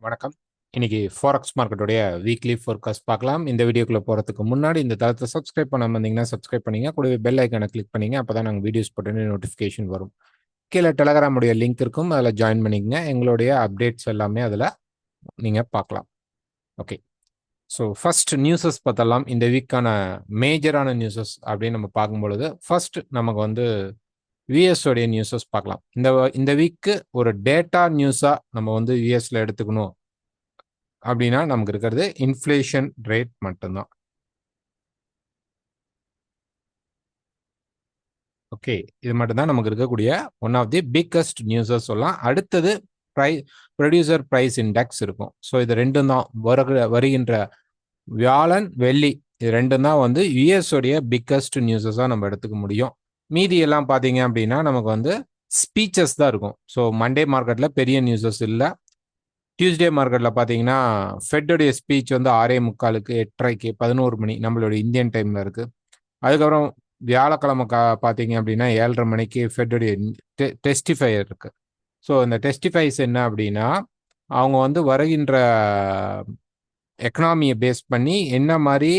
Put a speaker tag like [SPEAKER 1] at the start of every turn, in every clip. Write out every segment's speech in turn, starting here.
[SPEAKER 1] வணக்கம். இன்னைக்கு forex மார்க்கெட்டுடைய weekly forecast பார்க்கலாம். இந்த வீடியோக்குள்ள போறதுக்கு முன்னாடி இந்த தளத்தை சப்ஸ்கிரைப் பண்ணாம இருந்தீங்கன்னா சப்ஸ்கிரைப் பண்ணீங்க. கூடவே பெல் ஐக்கானை கிளிக் பண்ணீங்க. அப்பதான் நாங்கள் வீடியோஸ் போட்டு நோட்டிஃபிகேஷன் வரும். கீழே டெலகிராமுடைய லிங்க் இருக்கும். அதில் ஜாயின் பண்ணிக்கங்க. எங்களுடைய அப்டேட்ஸ் எல்லாமே அதில் நீங்கள் பார்க்கலாம். ஓகே. ஸோ ஃபர்ஸ்ட் நியூஸஸ் பார்த்தலாம். இந்த வீக்கான மேஜரான நியூஸஸ் அப்படின்னு நம்ம பார்க்கும்பொழுது ஃபர்ஸ்ட் நமக்கு வந்து யூஎஸ்ஓடைய நியூஸஸ் பார்க்கலாம். இந்த வீக்கு ஒரு டேட்டா நியூஸாக நம்ம வந்து யூஎஸ்ல எடுத்துக்கணும் அப்படின்னா நமக்கு இருக்கிறது இன்ஃப்ளேஷன் ரேட் மட்டும்தான். ஓகே, இது மட்டும்தான் நமக்கு இருக்கக்கூடிய one of the biggest newses சொல்லலாம். அடுத்தது ப்ரொடியூசர் பிரைஸ் இண்டெக்ஸ் இருக்கும். ஸோ இது ரெண்டும் தான் வருகின்ற வியாழன் வெள்ளி இது ரெண்டும் தான் வந்து யூஎஸ்ஓடைய பிக்கஸ்ட் நியூஸஸாக நம்ம எடுத்துக்க முடியும். மீதி எல்லாம் பார்த்தீங்க அப்படின்னா நமக்கு வந்து ஸ்பீச்சஸ் தான் இருக்கும். ஸோ மண்டே மார்க்கெட்டில் பெரிய நியூஸஸ் இல்லை. டியூஸ்டே மார்க்கெட்டில் பார்த்தீங்கன்னா ஃபெட்டோடைய ஸ்பீச் வந்து 6:45க்கு 8:30க்கு 11 மணி நம்மளுடைய இந்தியன் டைமில் இருக்குது. அதுக்கப்புறம் வியாழக்கிழமை பார்த்தீங்க அப்படின்னா 7:30 மணிக்கு ஃபெட்டோடைய டெஸ்டிஃபையர் இருக்குது. ஸோ இந்த டெஸ்டிஃபைஸ் என்ன அப்படின்னா அவங்க வந்து வருகின்ற எக்கனாமியை பேஸ் பண்ணி என்ன மாதிரி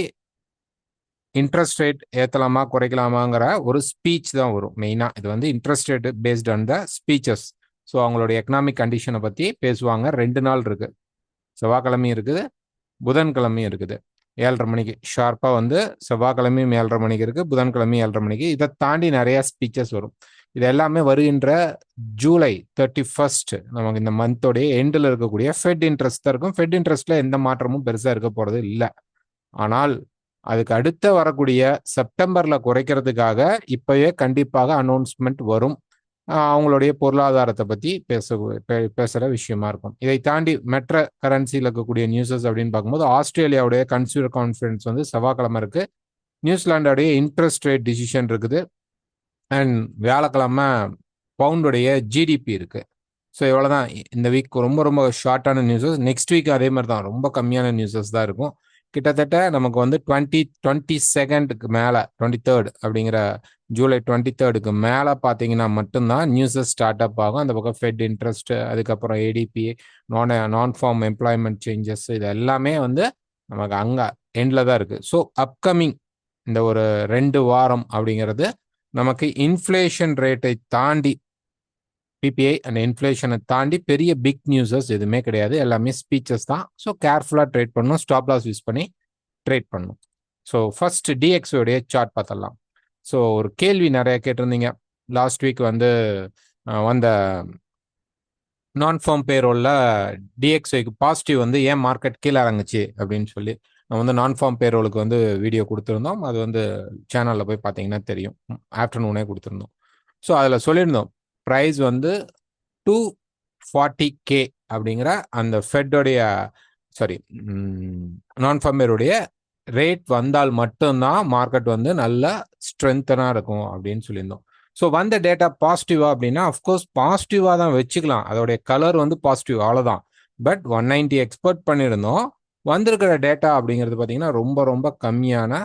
[SPEAKER 1] இன்ட்ரெஸ்ட் ரேட் ஏற்றலாமா குறைக்கலாமாங்கிற ஒரு ஸ்பீச் தான் வரும். மெயினாக இது வந்து interest rate based on the speeches. So அவங்களுடைய எக்கனாமிக் கண்டிஷனை பற்றி பேசுவாங்க. 2 நாள் இருக்குது. செவ்வாய்க்கிழமையும் இருக்குது, புதன்கிழமையும் இருக்குது. 7:30 மணிக்கு ஷார்ப்பாக வந்து செவ்வாய்க்கிழமையும் 7:30 மணிக்கு இருக்குது, புதன்கிழமையும் 7:30 மணிக்கு. இதை தாண்டி நிறையா ஸ்பீச்சஸ் வரும். இது எல்லாமே வருகின்ற ஜூலை 31 நமக்கு இந்த மந்தோடைய எண்டில் இருக்கக்கூடிய ஃபெட் இன்ட்ரெஸ்ட் தான் இருக்கும். ஃபெட் இன்ட்ரெஸ்ட்டில் எந்த மாற்றமும் பெருசாக இருக்க போகிறது இல்லை. ஆனால் அதுக்கு அடுத்த வரக்கூடிய செப்டம்பரில் குறைக்கிறதுக்காக இப்போவே கண்டிப்பாக அனௌன்ஸ்மெண்ட் வரும். அவங்களுடைய பொருளாதாரத்தை பற்றி பேசுகிற விஷயமா இருக்கும். இதை தாண்டி மற்ற கரன்சியில் இருக்கக்கூடிய நியூஸஸ் அப்படின்னு பார்க்கும்போது ஆஸ்திரேலியாவுடைய கன்சியூமர் கான்ஃபரன்ஸ் வந்து செவ்வாய்க்கிழமை இருக்கு. நியூசிலாண்டோடைய இன்ட்ரெஸ்ட் ரேட் டிசிஷன் இருக்குது. அண்ட் வியாழக்கிழமை பவுண்டுடைய ஜிடிபி இருக்கு. ஸோ இவ்வளோதான் இந்த வீக். ரொம்ப ரொம்ப ஷார்ட்டான நியூஸஸ். நெக்ஸ்ட் வீக் அதே மாதிரி தான் ரொம்ப கம்மியான நியூஸஸ் தான் இருக்கும். கிட்டத்தட்ட நமக்கு வந்து 22க்கு மேலே 23rd அப்படிங்கிற ஜூலை 23க்கு மேலே பார்த்தீங்கன்னா மட்டும்தான் நியூஸஸ் ஸ்டார்ட் அப் ஆகும். அந்த பக்கம் ஃபெட் இன்ட்ரெஸ்ட், அதுக்கப்புறம் ஏடிபி, நான் ஃபார்ம் எம்ப்ளாய்மெண்ட் சேஞ்சஸ், இது எல்லாமே வந்து நமக்கு அங்கே எண்டில் தான் இருக்குது. ஸோ அப்கமிங் இந்த ஒரு 2 வாரம் அப்படிங்கிறது நமக்கு இன்ஃப்ளேஷன் ரேட்டை தாண்டி பிபிஐ அண்ட் இன்ஃப்ளேஷனை தாண்டி பெரிய பிக் நியூஸஸ் எதுவுமே கிடையாது. எல்லாமே ஸ்பீச்சஸ் தான். ஸோ கேர்ஃபுல்லாக ட்ரேட் பண்ணணும். ஸ்டாப் லாஸ் யூஸ் பண்ணி ட்ரேட் பண்ணணும். ஸோ ஃபர்ஸ்ட் டிஎக்ஸோடைய சார்ட் பார்த்தலாம். ஸோ ஒரு கேள்வி நிறைய கேட்டிருந்தீங்க. லாஸ்ட் வீக் வந்து வந்த நான் ஃபார்ம் பேரோலில் டிஎக்ஸ்ஒய்க்கு பாசிட்டிவ் வந்து ஏன் மார்க்கெட் கீழே இறங்குச்சு அப்படின்னு சொல்லி நம்ம வந்து நான் ஃபார்ம் பேரோலுக்கு வந்து வீடியோ கொடுத்துருந்தோம். அது வந்து சேனலில் போய் பார்த்தீங்கன்னா தெரியும். ஆஃப்டர்நூனே கொடுத்துருந்தோம். ஸோ அதில் சொல்லியிருந்தோம் ப்ரைஸ் வந்து 240K அப்படிங்கிற அந்த ஃபெட்டோடைய நான் ஃபார்மேருடைய ரேட் வந்தால் மட்டும்தான் மார்க்கெட் வந்து நல்ல ஸ்ட்ரென்த்தனாக இருக்கும் அப்படின்னு சொல்லியிருந்தோம். ஸோ வந்த டேட்டா பாசிட்டிவா அப்படின்னா அஃப்கோர்ஸ் பாசிட்டிவாக தான் வச்சுக்கலாம். அதோடைய கலர் வந்து பாசிட்டிவ், அவ்வளோதான். பட் 190 எக்ஸ்பெக்ட் பண்ணியிருந்தோம். வந்திருக்கிற டேட்டா அப்படிங்கிறது பார்த்தீங்கன்னா ரொம்ப ரொம்ப கம்மியான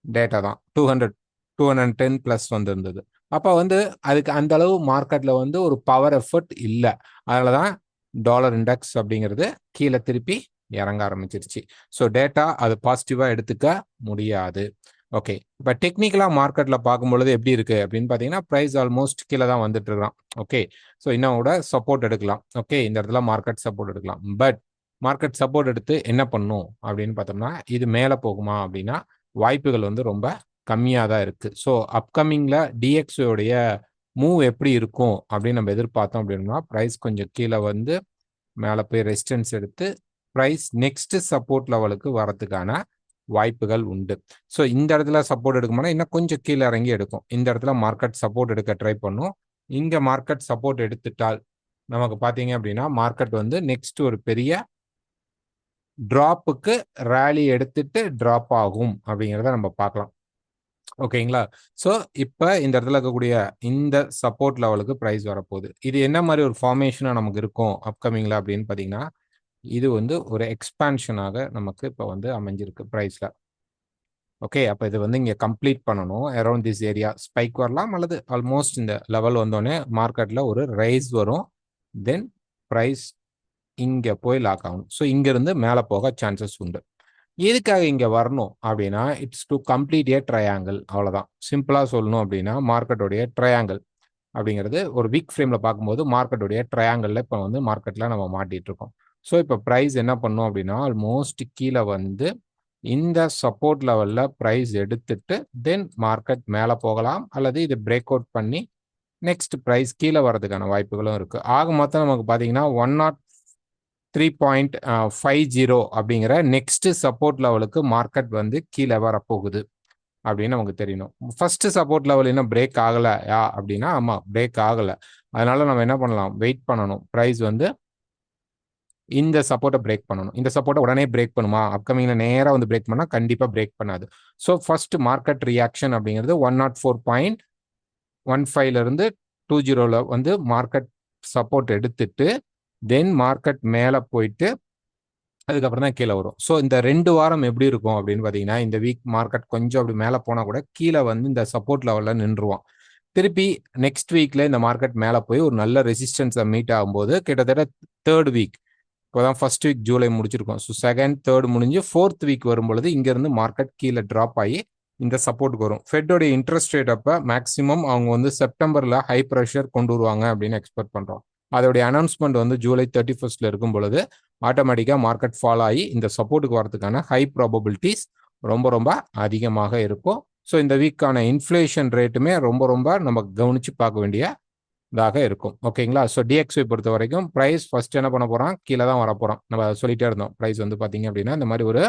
[SPEAKER 1] டேட்டா தான். 210 ப்ளஸ் வந்திருந்தது. அப்போ வந்து அதுக்கு அந்த அளவு மார்க்கெட்டில் வந்து ஒரு பவர் எஃபர்ட் இல்லை. அதனால தான் டாலர் இண்டெக்ஸ் அப்படிங்கிறது கீழே திருப்பி இறங்க ஆரம்பிச்சிருச்சு. ஸோ டேட்டா அது பாசிட்டிவாக எடுத்துக்க முடியாது. ஓகே, இப்போ டெக்னிக்கலாக மார்க்கெட்டில் பார்க்கும்பொழுது எப்படி இருக்குது அப்படின்னு பார்த்தீங்கன்னா ப்ரைஸ் ஆல்மோஸ்ட் கீழே தான் வந்துட்டு இருக்கலாம். ஓகே, ஸோ இன்னும் கூட சப்போர்ட் எடுக்கலாம். ஓகே, இந்த இடத்துல மார்க்கெட் சப்போர்ட் எடுக்கலாம். பட் மார்க்கெட் சப்போர்ட் எடுத்து என்ன பண்ணும் அப்படின்னு பார்த்தோம்னா இது மேலே போகுமா அப்படின்னா வாய்ப்புகள் வந்து ரொம்ப கம்மியாக தான் இருக்குது. ஸோ அப்கமிங்கில் டிஎக்ஸோடைய மூவ் எப்படி இருக்கும் அப்படின்னு நம்ம எதிர்பார்த்தோம் அப்படின்னா ப்ரைஸ் கொஞ்சம் கீழே வந்து மேலே போய் ரெசிஸ்டன்ஸ் எடுத்து ப்ரைஸ் நெக்ஸ்ட் சப்போர்ட் லெவலுக்கு வரதுக்கான வாய்ப்புகள் உண்டு. ஸோ இந்த இடத்துல சப்போர்ட் எடுக்கும்போது இன்னும் கொஞ்சம் கீழே இறங்கி எடுக்கும். இந்த இடத்துல மார்க்கெட் சப்போர்ட் எடுக்க ட்ரை பண்ணும். இங்கே மார்க்கெட் சப்போர்ட் எடுத்துட்டால் நமக்கு பார்த்தீங்க அப்படின்னா மார்க்கெட் வந்து நெக்ஸ்ட் ஒரு பெரிய ட்ராப்புக்கு ரேலி எடுத்துட்டு ட்ராப் ஆகும் அப்படிங்கிறத நம்ம பார்க்கலாம். ஓகேங்களா? ஸோ இப்போ இந்த இடத்துல இருக்கக்கூடிய இந்த சப்போர்ட் லெவலுக்கு ப்ரைஸ் வரப்போகுது. இது என்ன மாதிரி ஒரு ஃபார்மேஷனாக நமக்கு இருக்கும் அப்கமிங்கில் அப்படின்னு பார்த்தீங்கன்னா இது வந்து ஒரு எக்ஸ்பான்ஷனாக நமக்கு இப்போ வந்து அமைஞ்சிருக்கு ப்ரைஸில். ஓகே, அப்போ இது வந்து இங்கே கம்ப்ளீட் பண்ணணும். அரௌண்ட் திஸ் ஏரியா ஸ்பைக் வரலாம் அல்லது ஆல்மோஸ்ட் இந்த லெவல் வந்தோடனே மார்க்கெட்டில் ஒரு ரைஸ் வரும். தென் ப்ரைஸ் இங்கே போய் லாக் ஆகணும். ஸோ இங்கேருந்து மேலே போக சான்சஸ் உண்டு. எதுக்காக இங்கே வரணும் அப்படின்னா, it's to complete A triangle. அவ்வளோதான். சிம்பிளாக சொல்லணும் அப்படின்னா மார்க்கெட்டோடைய ட்ரையாங்கிள் அப்படிங்கிறது ஒரு வீக் ஃப்ரேமில் பார்க்கும்போது மார்க்கெட்டோடைய ட்ரையாங்கிளில் இப்போ வந்து மார்க்கெட்டில் நம்ம மாட்டிகிட்டு இருக்கோம். ஸோ இப்போ ப்ரைஸ் என்ன பண்ணும் அப்படின்னா ஆல்மோஸ்ட் கீழே வந்து இந்த சப்போர்ட் லெவலில் ப்ரைஸ் எடுத்துட்டு தென் மார்க்கெட் மேலே போகலாம், அல்லது இது பிரேக் அவுட் பண்ணி நெக்ஸ்ட் ப்ரைஸ் கீழே வரதுக்கான வாய்ப்புகளும் இருக்குது. ஆக மொத்தம் நமக்கு பார்த்தீங்கன்னா 103.50 அப்படிங்கிற நெக்ஸ்ட் சப்போர்ட் லெவலுக்கு மார்க்கெட் வந்து கீழே வரப்போகுது அப்படின்னு நமக்கு தெரியணும். ஃபர்ஸ்ட் சப்போர்ட் லெவல் இன்னும் பிரேக் ஆகலையா அப்படின்னா ஆமாம் பிரேக் ஆகலை. அதனால நம்ம என்ன பண்ணலாம், வெயிட் பண்ணணும். ப்ரைஸ் வந்து இந்த சப்போர்ட்டை பிரேக் பண்ணணும். இந்த சப்போர்ட்டை உடனே பிரேக் பண்ணுமா, அப்கமிங்ல நேராக வந்து பிரேக் பண்ணால் கண்டிப்பாக பிரேக் பண்ணாது. ஸோ ஃபர்ஸ்ட் மார்க்கெட் ரியாக்ஷன் அப்படிங்கிறது 104.15 20 வந்து மார்க்கெட் சப்போர்ட் எடுத்துட்டு தென் மார்க்கெட் மேலே போயிட்டு அதுக்கப்புறம் தான் கீழே வரும். ஸோ இந்த 2 வாரம் எப்படி இருக்கும் அப்படின்னு பார்த்தீங்கன்னா, இந்த வீக் மார்க்கெட் கொஞ்சம் அப்படி மேலே போனால் கூட கீழே வந்து இந்த சப்போர்ட் லெவலில் நின்றுவான். திருப்பி நெக்ஸ்ட் வீக்ல இந்த மார்க்கெட் மேலே போய் ஒரு நல்ல ரெசிஸ்டன்ஸை மீட் ஆகும்போது கிட்டத்தட்ட தேர்ட் வீக், இப்போதான் ஃபர்ஸ்ட் வீக் ஜூலை முடிச்சிருக்கோம். ஸோ செகண்ட் தேர்ட் முடிஞ்சு ஃபோர்த் வீக் வரும்பொழுது இங்கேருந்து மார்க்கெட் கீழே ட்ராப் ஆகி இந்த சப்போர்ட்டுக்கு வரும். ஃபெட்டோட இன்ட்ரெஸ்ட் ரேட் அப்போ மேக்ஸிமம் அவங்க வந்து செப்டம்பரில் ஹை ப்ரெஷர் கொண்டு வருவாங்க அப்படின்னு எக்ஸ்பெக்ட் பண்ணுறோம். அதோடைய அனௌன்ஸ்மெண்ட் வந்து ஜூலை 31 இருக்கும் பொழுது ஆட்டோமேட்டிக்காக மார்க்கெட் ஃபாலோ ஆகி இந்த சப்போர்ட்டுக்கு வரதுக்கான ஹை ப்ராபபிலிட்டிஸ் ரொம்ப ரொம்ப அதிகமாக இருக்கும். ஸோ இந்த வீக்கான இன்ஃப்ளேஷன் ரேட்டுமே ரொம்ப ரொம்ப நம்ம கவனித்து பார்க்க வேண்டியதாக இருக்கும். ஓகேங்களா? ஸோ டிஎக்ஸ்ஐ பொறுத்த வரைக்கும் ப்ரைஸ் ஃபர்ஸ்ட் என்ன பண்ண போகிறோம், கீழே தான் வரப்போகிறோம். நம்ம சொல்லிட்டே இருந்தோம். ப்ரைஸ் வந்து பார்த்தீங்க அப்படின்னா இந்த மாதிரி ஒரு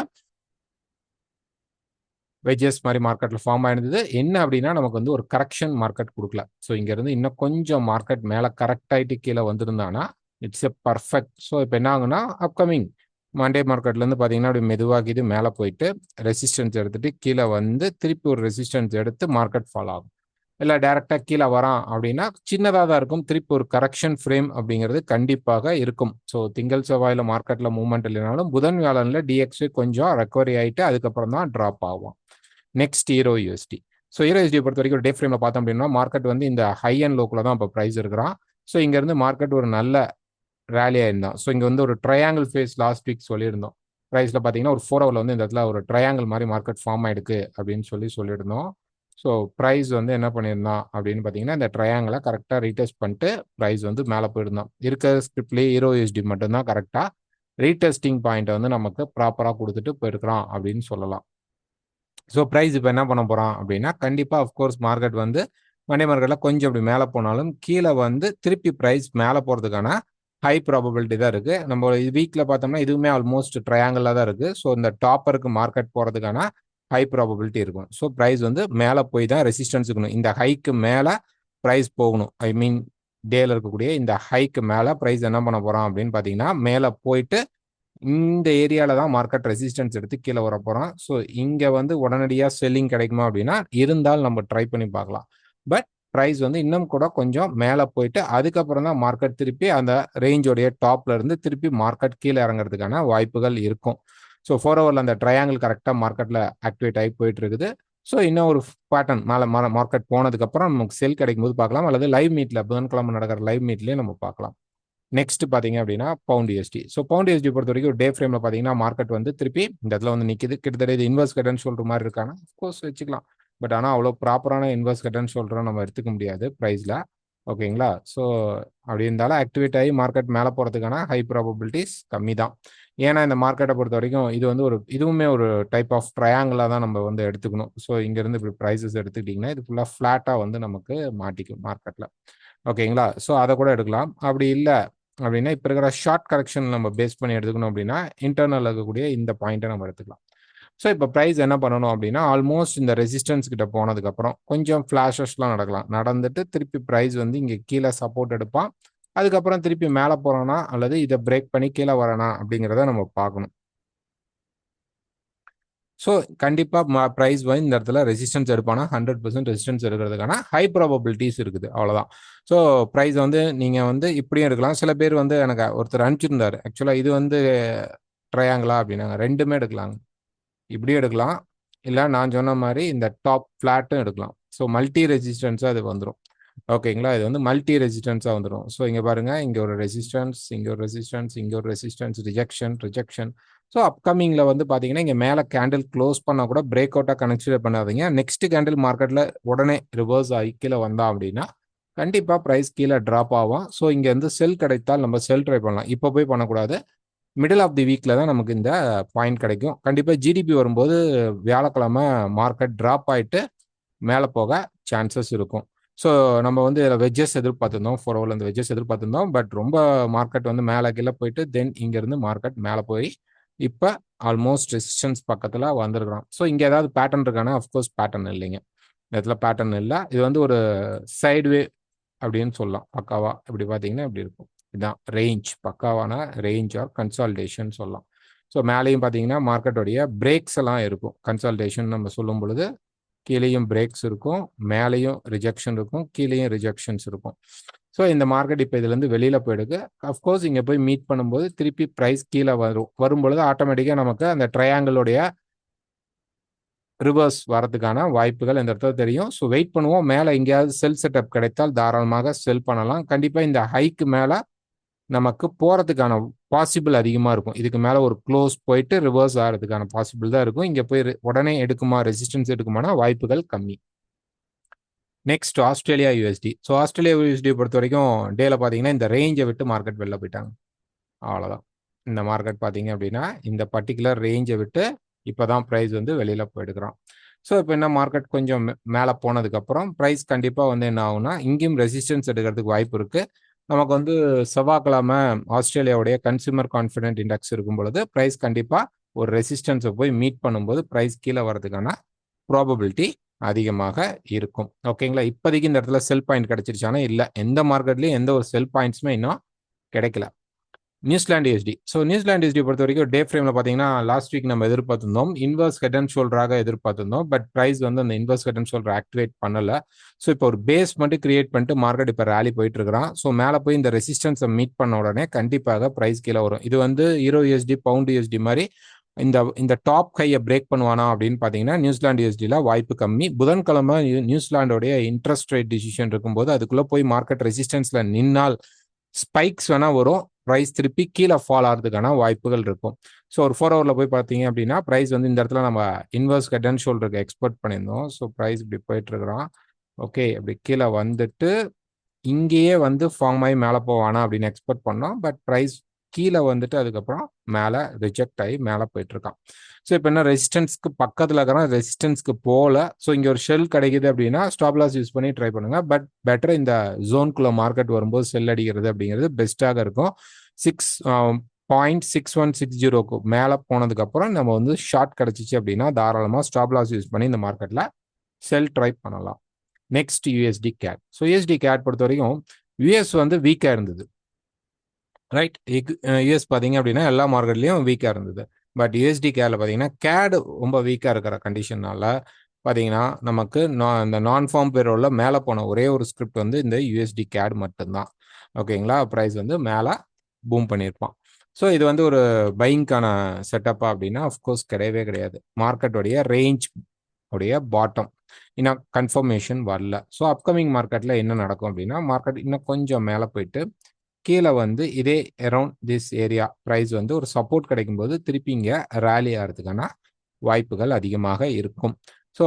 [SPEAKER 1] வெஜஸ் மாதிரி மார்க்கெட்டில் ஃபார்ம் ஆயிருந்தது. என்ன அப்படின்னா நமக்கு வந்து ஒரு கரெக்ஷன் மார்க்கெட் கொடுக்கல. ஸோ இங்கேருந்து இன்னும் கொஞ்சம் மார்க்கெட் மேலே கரெக்ட் ஆகிட்டு கீழே வந்துருந்தானா இட்ஸ் எ பர்ஃபெக்ட். ஸோ இப்போ என்ன ஆகுனா அப்கமிங் மண்டே மார்க்கெட்லேருந்து பார்த்தீங்கன்னா அப்படி மெதுவாக இது மேலே போயிட்டு ரெசிஸ்டன்ஸ் எடுத்துட்டு கீழே வந்து திருப்பி ஒரு ரெசிஸ்டன்ஸ் எடுத்து மார்க்கெட் ஃபாலோ ஆகும். இல்லை டைரெக்டாக கீழே வரான் அப்படின்னா சின்னதாக தான் இருக்கும். திருப்பி ஒரு கரெக்ஷன் ஃப்ரேம் அப்படிங்கிறது கண்டிப்பாக இருக்கும். ஸோ திங்கள் செவ்வாயில் மார்க்கெட்டில் மூவ்மெண்ட் இல்லைனாலும் புதன் வியாழனில் டிஎக்ஸு கொஞ்சம் ரெக்கவரி ஆகிட்டு அதுக்கப்புறம் தான் ட்ராப் ஆகும். Next hero USD. So hero USD பொறுத்த வரைக்கும் ஒரு டே ஃப்ரேமில் பார்த்தோம் அப்படின்னா மார்க்கெட் வந்து இந்த ஹை அண்ட் லோக்கில் தான் இப்போ ப்ரைஸ் இருக்கிறான். ஸோ இங்கேருந்து மார்க்கெட் ஒரு நல்ல ரேலியாக இருந்தான். ஸோ இங்கே வந்து ஒரு ட்ரையாங்கிள் ஃபேஸ் லாஸ்ட் வீக் சொல்லியிருந்தோம். ப்ரைஸில் பார்த்தீங்கன்னா ஒரு 4 ஹவரில் வந்து இந்த இடத்துல ஒரு ட்ரையாங்கிள் மாதிரி மார்க்கெட் ஃபார்ம் ஆயிடுக்கு அப்படின்னு சொல்லியிருந்தோம். ஸோ ப்ரைஸ் வந்து என்ன பண்ணியிருந்தான் அப்படின்னு பார்த்தீங்கன்னா இந்த ட்ரையாங்கிளை கரெக்டாக ரீடெஸ்ட் பண்ணிட்டு ப்ரைஸ் வந்து மேலே போயிருந்தான். இருக்கிற ஸ்கிரிப்ட்லேயே ஹீரோ யூஎஸ்டி மட்டும்தான் கரெக்டாக ரீடெஸ்டிங் பாயிண்ட்டை வந்து நமக்கு ப்ராப்பராக கொடுத்துட்டு போயிருக்கிறான் அப்படின்னு சொல்லலாம். ஸோ ப்ரைஸ் இப்போ என்ன பண்ண போகிறான் அப்படின்னா கண்டிப்பாக அஃப்கோர்ஸ் மார்க்கெட் வந்து மண்டே மார்க்கெட்டில் கொஞ்சம் அப்படி மேலே போனாலும் கீழே வந்து திருப்பி ப்ரைஸ் மேலே போகிறதுக்கான ஹை ப்ராபபிலிட்டி தான் இருக்குது. நம்ம வீக்கில் பார்த்தோம்னா இதுவுமே ஆல்மோஸ்ட் ட்ரையாங்கிளாக தான் இருக்குது. ஸோ இந்த டாப்பருக்கு மார்க்கெட் போகிறதுக்கான ஹை ப்ராபபிலிட்டி இருக்கும். ஸோ ப்ரைஸ் வந்து மேலே போய் தான் ரெசிஸ்டன்ஸ் இருக்கணும். இந்த ஹைக்கு மேலே ப்ரைஸ் போகணும். ஐ மீன் டேல இருக்கக்கூடிய இந்த ஹைக்கு மேலே ப்ரைஸ் என்ன பண்ண போகிறான் அப்படின்னு பார்த்தீங்கன்னா மேலே போயிட்டு இந்த ஏரியாவில் தான் மார்க்கெட் ரெசிஸ்டன்ஸ் எடுத்து கீழே வர போகிறோம். ஸோ இங்கே வந்து உடனடியாக செல்லிங் கிடைக்குமா அப்படின்னா இருந்தால் நம்ம ட்ரை பண்ணி பார்க்கலாம். பட் ப்ரைஸ் வந்து இன்னும் கூட கொஞ்சம் மேலே போயிட்டு அதுக்கப்புறம் தான் மார்க்கெட் திருப்பி அந்த ரேஞ்சோடைய டாப்ல இருந்து திருப்பி மார்க்கெட் கீழே இறங்குறதுக்கான வாய்ப்புகள் இருக்கும். ஸோ 4 ஹவரில் அந்த ட்ரையாங்கிள் கரெக்டாக மார்க்கெட்டில் ஆக்டிவேட் ஆகி போயிட்டு இருக்குது. ஸோ இன்னும் ஒரு பேட்டர்ன் மேலே மார்க்கெட் போனதுக்கப்புறம் நமக்கு செல் கிடைக்கும் போது பார்க்கலாம், அல்லது லைவ் மீட்டில் புதன்கிழமை நடக்கிற லைவ் மீட்லேயே நம்ம பார்க்கலாம். நெக்ஸ்ட் பார்த்தீங்க அப்படின்னா pound USD. So pound USD பொறுத்த வரைக்கும் டே ஃப்ரேமில் பார்த்தீங்கன்னா மார்க்கெட் வந்து திருப்பி இந்த இடத்துல வந்து நிற்கிது. கிட்டத்தட்ட இது இன்வெர்ஸ் கட்டன்னு சொல்கிற மாதிரி இருக்காங்க. அஃப்கோர்ஸ் வச்சுக்கலாம். பட் ஆனால் அவ்வளோ ப்ராப்பரான இன்வெர்ஸ் கட்டன்னு சொல்கிறோம் நம்ம எடுத்துக்க முடியாது ப்ரைஸில். ஓகேங்களா? ஸோ அப்படி இருந்தாலும் ஆக்டிவேட் ஆகி மார்க்கெட் மேலே போகிறதுக்கான ஹை ப்ராபபிலிட்டிஸ் கம்மி தான். ஏன்னா இந்த மார்க்கெட்டை பொறுத்த வரைக்கும் இது வந்து இதுவுமே ஒரு டைப் ஆஃப் ட்ரையாங்கிளாக தான் நம்ம வந்து எடுத்துக்கணும். ஸோ இங்கேருந்து இப்படி ப்ரைஸஸ் எடுத்துக்கிட்டிங்கன்னா இது ஃபுல்லாக ஃப்ளாட்டாக வந்து நமக்கு மாட்டிக்கும் மார்க்கெட்டில். ஓகேங்களா? ஸோ அதை கூட எடுக்கலாம். அப்படி இல்லை அப்படின்னா இப்போ இருக்கிற ஷார்ட் கரெக்ஷன் நம்ம பேஸ் பண்ணி எடுத்துக்கணும் அப்படின்னா இன்டர்னல் இருக்கக்கூடிய இந்த பாயிண்ட்டை நம்ம எடுத்துக்கலாம். ஸோ இப்போ ப்ரைஸ் என்ன பண்ணணும் அப்படின்னா ஆல்மோஸ்ட் இந்த ரெசிஸ்டன்ஸ் கிட்ட போனதுக்கப்புறம் கொஞ்சம் ஃப்ளாஷஸ்லாம் நடக்கலாம். நடந்துட்டு திருப்பி ப்ரைஸ் வந்து இங்கே கீழே சப்போர்ட் எடுப்பான். அதுக்கப்புறம் திருப்பி மேலே போகிறானா அல்லது இதை பிரேக் பண்ணி கீழே வரானா அப்படிங்கிறத நம்ம பார்க்கணும். ஸோ கண்டிப்பாக ப்ரைஸ் வந்து இந்த இடத்துல ரெசிஸ்டன்ஸ் எடுப்பானா 100% ரெசிஸ்டன்ஸ் எடுக்கிறதுக்கான ஹை ப்ராபபிலிட்டிஸ் இருக்குது. அவ்வளோதான். ஸோ ப்ரைஸ் வந்து நீங்கள் வந்து இப்படியும் எடுக்கலாம். சில பேர் வந்து எனக்கு ஒருத்தர் அனுப்பிச்சிருந்தாரு, ஆக்சுவலாக இது வந்து ட்ரையாங்கிளா அப்படின்னாங்க. ரெண்டுமே எடுக்கலாங்க. இப்படியும் எடுக்கலாம், இல்லை நான் சொன்ன மாதிரி இந்த டாப் ஃப்ளாட்டும் எடுக்கலாம். ஸோ மல்டி ரெசிஸ்டன்ஸாக அது வந்துடும். ஓகேங்களா? இது வந்து மல்டி ரெசிஸ்டன்ஸா வந்துரும். ஸோ இங்க பாருங்க, இங்க ஒரு ரெசிஸ்டன்ஸ், இங்க ஒரு ரெசிஸ்டன்ஸ், இங்க ஒரு ரெசிஸ்டன்ஸ், ரிஜெக்ஷன், ரிஜெக்ஷன். ஸோ அப்கமிங்ல வந்து பார்த்தீங்கன்னா, இங்க மேல கேண்டில் க்ளோஸ் பண்ணா கூட பிரேக் அவுட்டா கன்சிடர் பண்ணாதீங்க. நெக்ஸ்ட் கேண்டில் மார்க்கெட்ல உடனே ரிவர்ஸ் ஆகி கீழ வந்தா அப்படின்னா, கண்டிப்பா பிரைஸ் கீழ டிராப் ஆகும். ஸோ இங்க வந்து செல் கிடைத்தால் நம்ம செல் ட்ரை பண்ணலாம். இப்ப போய் பண்ணக்கூடாது. மிடில் ஆஃப் தி வீக்ல தான் நமக்கு இந்த பாயிண்ட் கிடைக்கும். கண்டிப்பா ஜிடிபி வரும்போது வியாழக்கிழமை மார்க்கெட் டிராப் ஆயிட்டு மேலே போக சான்சஸ் இருக்கும். ஸோ நம்ம வந்து இதில் வெஜ்ஜஸ் எதிர்பார்த்துருந்தோம். 4 ஹவர்ல இந்த வெஜ்ஜஸ் எதிர்பார்த்துருந்தோம். பட் ரொம்ப மார்க்கெட் வந்து மேலே கீழே போயிட்டு தென் இங்கேருந்து மார்க்கெட் மேலே போய் இப்போ ஆல்மோஸ்ட் ரெசிஸ்டன்ஸ் பக்கத்தில் வந்திருக்கிறோம். ஸோ இங்கே ஏதாவது பேட்டர்ன் இருக்கானா? அஃப்கோர்ஸ் பேட்டர்ன் இல்லைங்க. இந்த இடத்துல பேட்டர்ன் இல்லை. இது வந்து ஒரு சைட்வே அப்படின்னு சொல்லலாம். பக்காவா இப்படி பார்த்தீங்கன்னா இப்படி இருக்கும். இதுதான் ரேஞ்ச், பக்காவான ரேஞ்ச் ஆர் கன்சால்டேஷன் சொல்லலாம். ஸோ மேலேயும் பார்த்தீங்கன்னா மார்க்கெட்டோடைய பிரேக்ஸ் எல்லாம் இருக்கும். கன்சால்டேஷன் நம்ம சொல்லும் பொழுது கீழேயும் பிரேக்ஸ் இருக்கும், மேலேயும் ரிஜெக்ஷன் இருக்கும், கீழேயும் ரிஜெக்ஷன்ஸ் இருக்கும். ஸோ இந்த மார்க்கெட் இப்போ இதுலேருந்து வெளியில் போயிடுது. அஃப்கோர்ஸ் இங்கே போய் மீட் பண்ணும்போது திருப்பி ப்ரைஸ் கீழே வரும்பொழுது ஆட்டோமேட்டிக்காக நமக்கு அந்த ட்ரையாங்கிளுடைய ரிவர்ஸ் வரதுக்கான வாய்ப்புகள் இந்த இடத்துல தெரியும். ஸோ வெயிட் பண்ணுவோம். மேலே எங்கேயாவது செல் செட்டப் கிடைத்தால் தாராளமாக செல் பண்ணலாம். கண்டிப்பாக இந்த ஹைக்கு மேலே நமக்கு போகிறதுக்கான பாசிபிள் அதிகமாக இருக்கும். இதுக்கு மேலே ஒரு க்ளோஸ் போயிட்டு ரிவர்ஸ் ஆகிறதுக்கான பாசிபிள் தான் இருக்கும். இங்கே போய் உடனே எடுக்குமா, ரெசிஸ்டன்ஸ் எடுக்குமானா வாய்ப்புகள் கம்மி. Next Australia USD. So Australia USD பொறுத்த வரைக்கும் டேல பார்த்தீங்கன்னா இந்த ரேஞ்சை விட்டு மார்க்கெட் வெளில போயிட்டாங்க. அவ்வளோதான். இந்த மார்க்கெட் பார்த்தீங்க அப்படின்னா இந்த பர்டிகுலர் ரேஞ்சை விட்டு இப்போ தான் ப்ரைஸ் வந்து வெளியில் போயிடுக்கிறோம். ஸோ இப்போ என்ன மார்க்கெட் கொஞ்சம் மேலே போனதுக்கப்புறம் ப்ரைஸ் கண்டிப்பாக வந்து என்ன ஆகும்னா இங்கேயும் ரெசிஸ்டன்ஸ் எடுக்கிறதுக்கு வாய்ப்பு இருக்குது. நமக்கு வந்து செவ்வாய்க்கிழமை ஆஸ்திரேலியாவுடைய கன்சூமர் கான்ஃபிடென்ட் இண்டெக்ஸ் இருக்கும் பொழுது ப்ரைஸ் கண்டிப்பாக ஒரு ரெசிஸ்டன்ஸை போய் மீட் பண்ணும்போது ப்ரைஸ் கீழே வரதுக்கான ப்ராபபிலிட்டி அதிகமாக இருக்கும். ஓகேங்களா? இப்போதைக்கு இந்த இடத்துல செல் பாயிண்ட் கிடைச்சிருச்சானா இல்லை. எந்த மார்க்கெட்லையும் எந்த ஒரு செல் பாயிண்ட்ஸுமே இன்னும் கிடைக்கல. New Zealand USD. So New Zealand USD பொறுத்த வரைக்கும் டே ஃப்ரேம்ல பார்த்தீங்கன்னா லாஸ்ட் வீக் நம்ம எதிர்பார்த்திருந்தோம். இன்வர்ஸ் ஹெட் அண்ட் ஷோல்டராக எதிர்பார்த்திருந்தோம். பட் ப்ரைஸ் வந்து அந்த inverse head and shoulder activate பண்ணல. ஸோ இப்போ ஒரு பேஸ் மட்டும் கிரியேட் பண்ணிட்டு மார்க்கெட் இப்போ ரேலி போயிட்டு இருக்கிறான். ஸோ மேலே போய் இந்த ரெசிஸ்டன்ஸை மீட் பண்ண உடனே கண்டிப்பாக ப்ரைஸ் கீழே வரும். இது வந்து ஈரோ யூஎஸ்டி, பவுண்ட் யூஎஸ்டி மாதிரி இந்த டாப் ஹையை பிரேக் பண்ணுவானா அப்படின்னு பார்த்தீங்கன்னா நியூசிலாந்து யூஎஸ்டியில் வாய்ப்பு கம்மி. புதன்கிழமை நியூசிலாண்டோடைய இன்ட்ரெஸ்ட் ரேட் டிசிஷன் இருக்கும்போது அதுக்குள்ளே போய் மார்க்கெட் ரெசிஸ்டன்ஸில் நின்னால் ஸ்பைக்ஸ் வேணா வரும். ப்ரைஸ் திருப்பி கீழே ஃபால் ஆகிறதுக்கான வாய்ப்புகள் இருக்கும். ஸோ ஒரு 4 ஹவரில் போய் பார்த்தீங்க அப்படின்னா ப்ரைஸ் வந்து இந்த இடத்துல நம்ம இன்வர்ஸ் ஹெட் அண்ட் ஷோல்டருக்கு எக்ஸ்பெக்ட் பண்ணியிருந்தோம். ஸோ ப்ரைஸ் இப்படி போயிட்டு இருக்கிறோம். ஓகே, அப்படி கீழே வந்துட்டு இங்கேயே வந்து ஃபார்ம் ஆகி மேலே போவானா அப்படின்னு எக்ஸ்பெக்ட் பண்ணோம். பட் ப்ரைஸ் கீழே வந்துட்டு அதுக்கப்புறம் மேலே ரிஜெக்ட் ஆகி மேலே போயிட்டு இருக்கான். ஸோ இப்போ என்ன ரெசிஸ்டன்ஸ்க்கு பக்கத்தில் இருக்கிறான், ரெசிஸ்டன்ஸ்க்கு போகல. ஸோ இங்கே ஒரு ஷெல் கிடைக்குது அப்படின்னா ஸ்டாப் லாஸ் யூஸ் பண்ணி ட்ரை பண்ணுங்க. பட் பெட்டர் இந்த ஜோனுக்குள்ள மார்க்கெட் வரும்போது செல் அடிக்கிறது அப்படிங்கிறது பெஸ்ட்டாக இருக்கும். 6.6160க்கு மேலே போனதுக்கப்புறம் நம்ம வந்து ஷார்ட் கிடைச்சிச்சு அப்படின்னா தாராளமாக ஸ்டாப் லாஸ் யூஸ் பண்ணி இந்த மார்க்கெட்டில் செல் ட்ரை பண்ணலாம். Next USD CAD. So USD CAD பொறுத்த வரைக்கும் யூஎஸ் வந்து வீக்காக இருந்தது. ரைட், யூஎஸ் பார்த்தீங்க அப்படின்னா எல்லா மார்க்கெட்லையும் வீக்காக இருந்தது. பட் யூஎஸ்டி கேரில் பார்த்தீங்கன்னா கேடு ரொம்ப வீக்காக இருக்கிற கண்டிஷனால பார்த்தீங்கன்னா நமக்கு இந்த நான் ஃபார்ம் பேரோவில் மேலே போன ஒரே ஒரு ஸ்கிரிப்ட் வந்து இந்த யூஎஸ்டி கேட் மட்டும்தான். ஓகேங்களா? ப்ரைஸ் வந்து மேலே பூம் பண்ணியிருப்பான். ஸோ இது வந்து ஒரு பைங்கான செட்டப்பா அப்படின்னா அஃப்கோர்ஸ் கிடையவே கிடையாது. மார்க்கெட்டோடைய ரேஞ்ச் உடைய பாட்டம் இன்னும் கன்ஃபர்மேஷன் வரல. ஸோ அப்கமிங் மார்க்கெட்டில் என்ன நடக்கும் அப்படின்னா மார்க்கெட் இன்னும் கொஞ்சம் மேலே போயிட்டு கீழே வந்து இதே அரௌண்ட் திஸ் ஏரியா ப்ரைஸ் வந்து ஒரு சப்போர்ட் கிடைக்கும்போது திருப்பி இங்கே ரேலி ஆகிறதுக்கான வாய்ப்புகள் அதிகமாக இருக்கும். ஸோ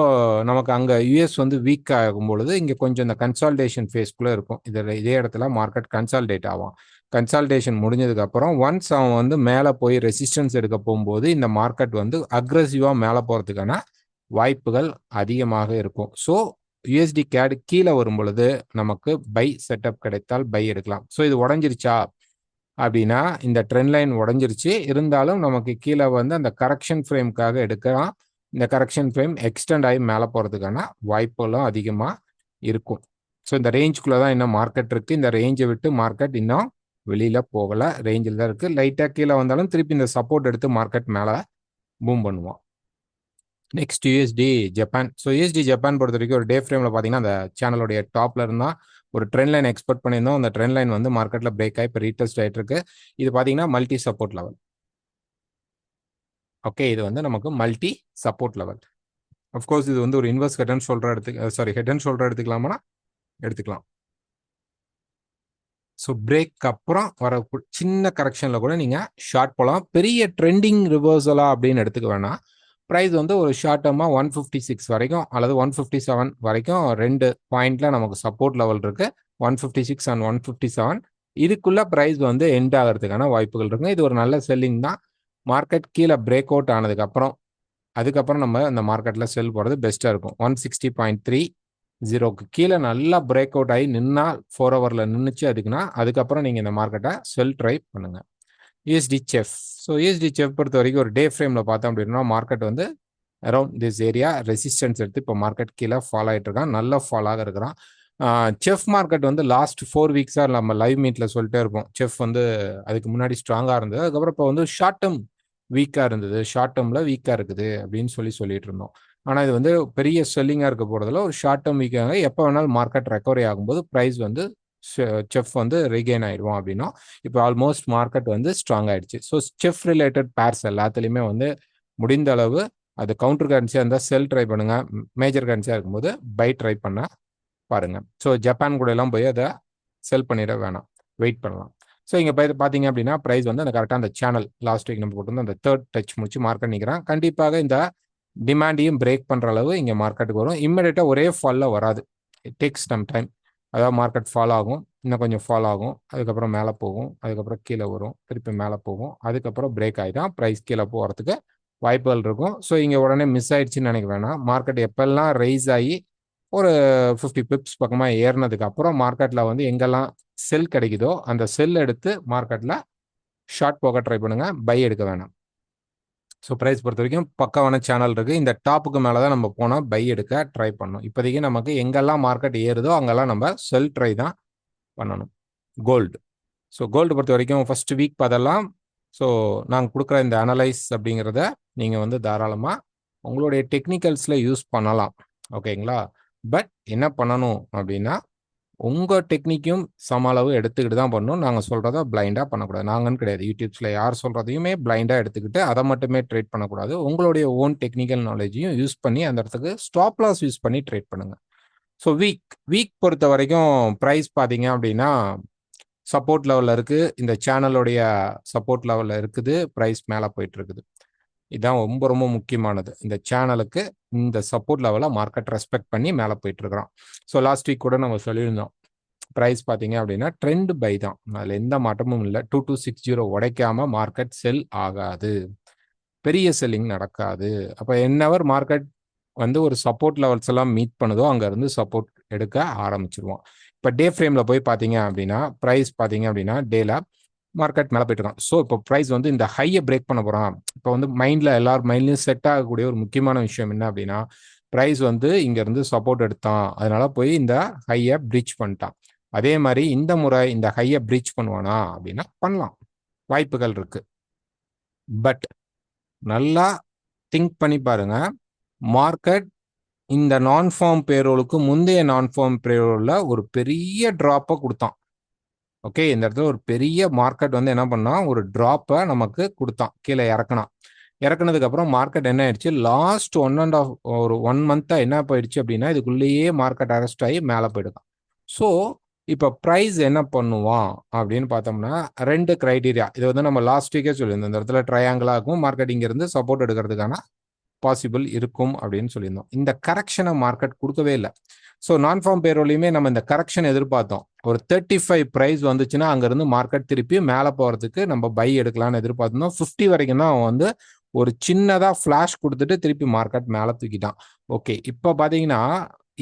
[SPEAKER 1] நமக்கு அங்கே யூஎஸ் வந்து வீக் ஆகும் பொழுது இங்கே கொஞ்சம் இந்த கன்சால்டேஷன் ஃபேஸ்க்குள்ளே இருக்கும். இதே இடத்துல மார்க்கெட் கன்சால்டேட் ஆகும். கன்சால்டேஷன் முடிஞ்சதுக்கப்புறம் ஒன்ஸ் அவன் வந்து மேலே போய் ரெசிஸ்டன்ஸ் எடுக்க போகும்போது இந்த மார்க்கெட் வந்து அக்ரெசிவாக மேலே போகிறதுக்கான வாய்ப்புகள் அதிகமாக இருக்கும். ஸோ யூஎஸ்டி கேட் கீழே வரும் பொழுது நமக்கு பை செட்டப் கிடைத்தால் பை எடுக்கலாம். ஸோ இது உடஞ்சிருச்சா அப்படின்னா இந்த ட்ரெண்ட் லைன் உடஞ்சிருச்சு, இருந்தாலும் நமக்கு கீழே வந்து அந்த கரெக்ஷன் ஃப்ரேம்காக எடுக்கலாம். இந்த கரெக்ஷன் ஃப்ரேம் எக்ஸ்டெண்ட் ஆகி மேலே போகிறதுக்கான வாய்ப்புகளும் அதிகமாக இருக்கும். ஸோ இந்த ரேஞ்சுக்குள்ளே தான் இன்னும் மார்க்கெட் இருக்குது. இந்த ரேஞ்சை விட்டு மார்க்கெட் இன்னும் வெளியில் போகலை, ரேஞ்சில் தான் இருக்குது. லைட்டாக கீழே வந்தாலும் திருப்பி இந்த சப்போர்ட் எடுத்து மார்க்கெட் மேலே பூம் பண்ணுவோம். Next USD Japan. So USD Japan பொறுத்த வரைக்கும் ஒரு டே ஃப்ரேமில் பார்த்தீங்கன்னா அந்த சேனலுடைய டாப்ல இருந்தால் ஒரு ட்ரெண்ட் லைன் எக்ஸ்பெக்ட் பண்ணியிருந்தோம். அந்த ட்ரெண்ட் லைன் வந்து மார்க்கெட்டில் பிரேக் ஆகி இப்போ ரீடெஸ்ட் ஆகிட்டு இருக்கு. இது பார்த்தீங்கன்னா மல்டி சப்போர்ட் லெவல். ஓகே, இது வந்து நமக்கு மல்டி சப்போர்ட் லெவல். அஃப்கோர்ஸ் இது வந்து ஒரு inverse head and shoulder head and shoulder எடுத்துக்கலாமா எடுத்துக்கலாம். ஸோ பிரேக் அப்புறம் வர சின்ன கரெக்ஷனில் கூட நீங்கள் ஷார்ட் போகலாம். பெரிய ட்ரெண்டிங் ரிவர்சலா அப்படின்னு எடுத்துக்க வேணாம். ப்ரைஸ் வந்து ஒரு ஷார்ட் டர்மாக 156 வரைக்கும் அல்லது 157 வரைக்கும் 2 பாயிண்ட்ல நமக்கு சப்போர்ட் லெவல் இருக்கு. 156 அண்ட் 157 இதுக்குள்ள ப்ரைஸ் வந்து எண்ட் ஆகிறதுக்கான வாய்ப்புகள் இருக்கு. இது ஒரு நல்ல செல்லிங் தான். மார்க்கெட் கீழே பிரேக் அவுட் ஆனதுக்கப்புறம் அதுக்கப்புறம் நம்ம இந்த மார்க்கெட்டில் செல் போகிறது பெஸ்ட்டாக இருக்கும். 160.30க்கு கீழே நல்லா பிரேக் அவுட் ஆகி நின்னா 4 ஹவரில் நின்றுச்சு அதுக்குன்னா அதுக்கப்புறம் நீங்கள் இந்த மார்க்கெட்டை செல் ட்ரை பண்ணுங்கள். USD chef. So USD chef பொறுத்த வரைக்கும் ஒரு டே ஃப்ரேமில் பார்த்தோம் அப்படின்னா மார்க்கெட் வந்து அரௌண்ட் திஸ் ஏரியா ரெசிஸ்டன்ஸ் எடுத்து இப்போ மார்க்கெட் கீழே ஃபால் ஆகிட்டு இருக்கான். நல்ல ஃபாலாக இருக்கிறான். செஃப் மார்க்கெட் வந்து லாஸ்ட் 4 வீக்ஸாக நம்ம லைவ் மீட்டில் சொல்லிட்டே இருப்போம். செஃப் வந்து அதுக்கு முன்னாடி ஸ்ட்ராங்காக இருந்தது. அதுக்கப்புறம் இப்போ வந்து ஷார்ட் டேர்ம் வீக்காக இருந்தது, ஷார்ட் டேர்மில் வீக்காக இருக்குது அப்படின்னு சொல்லிட்டு இருந்தோம். ஆனால் இது வந்து பெரிய செல்லிங்காக இருக்க போகிறதுல ஒரு ஷார்ட் டேர்ம் வீக்காக எப்போ வேணாலும் மார்க்கெட் ரெக்கவரி ஆகும்போது ப்ரைஸ் வந்து செஃப் வந்து ரீகெயின் ஆயிடுவோம் அப்படின்னா இப்போ ஆல்மோஸ்ட் மார்க்கெட் வந்து ஸ்ட்ராங் ஆயிடுச்சு. ஸோ செஃப் ரிலேட்டட் பேர்ஸ் எல்லாத்துலேயுமே வந்து முடிந்த அளவு அது கவுண்டர் கரன்சியாக இருந்தால் செல் ட்ரை பண்ணுங்க. மேஜர் கரன்சியாக இருக்கும்போது பை ட்ரை பண்ண பாருங்க. ஸோ ஜப்பான் கூட எல்லாம் போய் அதை செல் பண்ணிட வேணாம், வெயிட் பண்ணலாம். ஸோ இங்கே பார்த்தீங்க அப்படின்னா ப்ரைஸ் வந்து அந்த கரெக்டாக அந்த சேனல் லாஸ்ட் வீக் நம்ம போட்டு அந்த தேர்ட் டச் முடிச்சு மார்க்கெட் நிற்கிறான். கண்டிப்பாக இந்த டிமாண்டையும் பிரேக் பண்ணுற அளவு இங்கே மார்க்கெட்டுக்கு வரும். இம்மிடியட்டாக ஒரே ஃபாலில் வராது. It takes some time. அதாவது மார்க்கெட் ஃபால் ஆகும், இன்னும் கொஞ்சம் ஃபால் ஆகும், அதுக்கப்புறம் மேலே போகும், அதுக்கப்புறம் கீழே வரும், திருப்பி மேலே போகும், அதுக்கப்புறம் பிரேக் ஆகிதான் ப்ரைஸ் கீழே போகிறதுக்கு வாய்ப்புகள் இருக்கும். ஸோ இங்கே உடனே மிஸ் ஆயிடுச்சுன்னு நினைக்க வேணாம். மார்க்கெட் எப்பெல்லாம் ரைஸ் ஆகி ஒரு 50 பிப்ஸ் பக்கமாக ஏறினதுக்கு அப்புறம் மார்க்கெட்டில் வந்து எங்கெல்லாம் செல் கிடைக்குதோ அந்த செல் எடுத்து மார்க்கெட்டில் ஷார்ட் போக ட்ரை பண்ணுங்க, பை எடுக்க வேணாம். ஸோ ப்ரைஸ் பொறுத்த வரைக்கும் பக்காவான சேனல் இருக்குது. இந்த டாப்புக்கு மேலே தான் நம்ம போனால் பை எடுக்க ட்ரை பண்ணணும். இப்போதைக்கு நமக்கு எங்கெல்லாம் மார்க்கெட் ஏறுதோ அங்கெல்லாம் நம்ம செல் ட்ரை தான் பண்ணணும். கோல்டு. ஸோ கோல்டு பொறுத்த வரைக்கும் ஃபர்ஸ்ட் வீக் பார்த்தலாம். ஸோ நாங்கள் கொடுக்குற இந்த அனலைஸ் அப்படிங்கிறத நீங்கள் வந்து தாராளமாக உங்களுடைய டெக்னிக்கல்ஸில் யூஸ் பண்ணலாம். ஓகேங்களா? பட் என்ன பண்ணணும் அப்படின்னா உங்கள் டெக்னிக்கும் சம அளவு எடுத்துக்கிட்டு தான் பண்ணணும். நாங்கள் சொல்கிறத பிளைண்டாக பண்ணக்கூடாது. நாங்கன்னு கிடையாது, யூடியூப்ஸில் யார் சொல்கிறதையுமே பிளைண்டாக எடுத்துக்கிட்டு அதை மட்டுமே ட்ரேட் பண்ணக்கூடாது. உங்களுடைய ஓன் டெக்னிக்கல் நாலேஜையும் யூஸ் பண்ணி அந்த இடத்துக்கு ஸ்டாப் லாஸ் யூஸ் பண்ணி ட்ரேட் பண்ணுங்கள். ஸோ வீக் பொறுத்த வரைக்கும் ப்ரைஸ் பார்த்தீங்க அப்படின்னா சப்போர்ட் லெவலில் இருக்குது. இந்த சேனலுடைய சப்போர்ட் லெவலில் இருக்குது. ப்ரைஸ் மேலே போயிட்டு இருக்குது. இதுதான் ரொம்ப ரொம்ப முக்கியமானது. இந்த சேனலுக்கு இந்த சப்போர்ட் லெவலை மார்க்கெட் ரெஸ்பெக்ட் பண்ணி மேலே போயிட்டு இருக்கிறோம். ஸோ லாஸ்ட் வீக் கூட நம்ம சொல்லியிருந்தோம் ப்ரைஸ் பார்த்தீங்க அப்படின்னா ட்ரெண்ட் பை தான், அதில் எந்த மாற்றமும் இல்லை. 2260 உடைக்காம மார்க்கெட் செல் ஆகாது, பெரிய செல்லிங் நடக்காது. அப்போ என்னவர் மார்க்கெட் வந்து ஒரு சப்போர்ட் லெவல்ஸ் எல்லாம் மீட் பண்ணுதோ அங்கேருந்து சப்போர்ட் எடுக்க ஆரம்பிச்சிருவோம். இப்போ டே ஃப்ரேமில் போய் பார்த்தீங்க அப்படின்னா ப்ரைஸ் பார்த்தீங்க அப்படின்னா டேல மார்க்கெட் மேலே போயிட்டு இருக்கான். ஸோ இப்போ ப்ரைஸ் வந்து இந்த ஹையை பிரேக் பண்ண போகிறான். இப்போ வந்து எல்லார் மைண்ட்லையும் செட் ஆகக்கூடிய ஒரு முக்கியமான விஷயம் என்ன அப்படின்னா ப்ரைஸ் வந்து இங்கேருந்து சப்போர்ட் எடுத்தான், அதனால போய் இந்த ஹையை பிரீச் பண்ணிட்டான். அதே மாதிரி இந்த முறை இந்த ஹையை பிரீச் பண்ணுவானா அப்படின்னா பண்ணலாம், வாய்ப்புகள் இருக்கு. பட் நல்லா திங்க் பண்ணி பாருங்க. மார்க்கெட் இந்த நான் ஃபார்ம் பேரோலுக்கு முந்தைய நான் ஃபார்ம் பேரோலில் ஒரு பெரிய ட்ராப்பை கொடுத்தான். ஓகே, இந்த இடத்துல ஒரு பெரிய மார்க்கெட் வந்து என்ன பண்ணா ஒரு ட்ராப்பை நமக்கு கொடுத்தான், கீழே இறக்குனதுக்கு அப்புறம் மார்க்கெட் என்ன ஆயிடுச்சு, லாஸ்ட் 1 மந்த்தா என்ன போயிடுச்சு அப்படின்னா இதுக்குள்ளேயே மார்க்கெட் அரெஸ்ட் ஆகி மேலே போயிடுதான். ஸோ இப்போ ப்ரைஸ் என்ன பண்ணுவான் அப்படின்னு பார்த்தோம்னா 2 கிரைட்டீரியா. இது வந்து நம்ம லாஸ்ட் வீக்கே சொல்லியிருந்தோம். இந்த இடத்துல ட்ரையாங்கிளாக இருக்கும், மார்க்கெட் இங்கிருந்து சப்போர்ட் எடுக்கிறதுக்கான பாசிபிள் இருக்கும் அப்படின்னு சொல்லியிருந்தோம். இந்த கரெக்ஷனை மார்க்கெட் கொடுக்கவே இல்லை. ஸோ நான் ஃபார்ம் பேரோலையுமே நம்ம இந்த கரெக்ஷன் எதிர்பார்த்தோம். ஒரு 35 ப்ரைஸ் வந்துச்சுன்னா அங்கேருந்து மார்க்கெட் திருப்பி மேலே போகிறதுக்கு நம்ம பை எடுக்கலாம்னு எதிர்பார்த்தோம். 50 வரைக்கும் தான் வந்து ஒரு சின்னதாக ஃப்ளாஷ் கொடுத்துட்டு திருப்பி மார்க்கெட் மேலே தூக்கிட்டான். ஓகே, இப்போ பார்த்தீங்கன்னா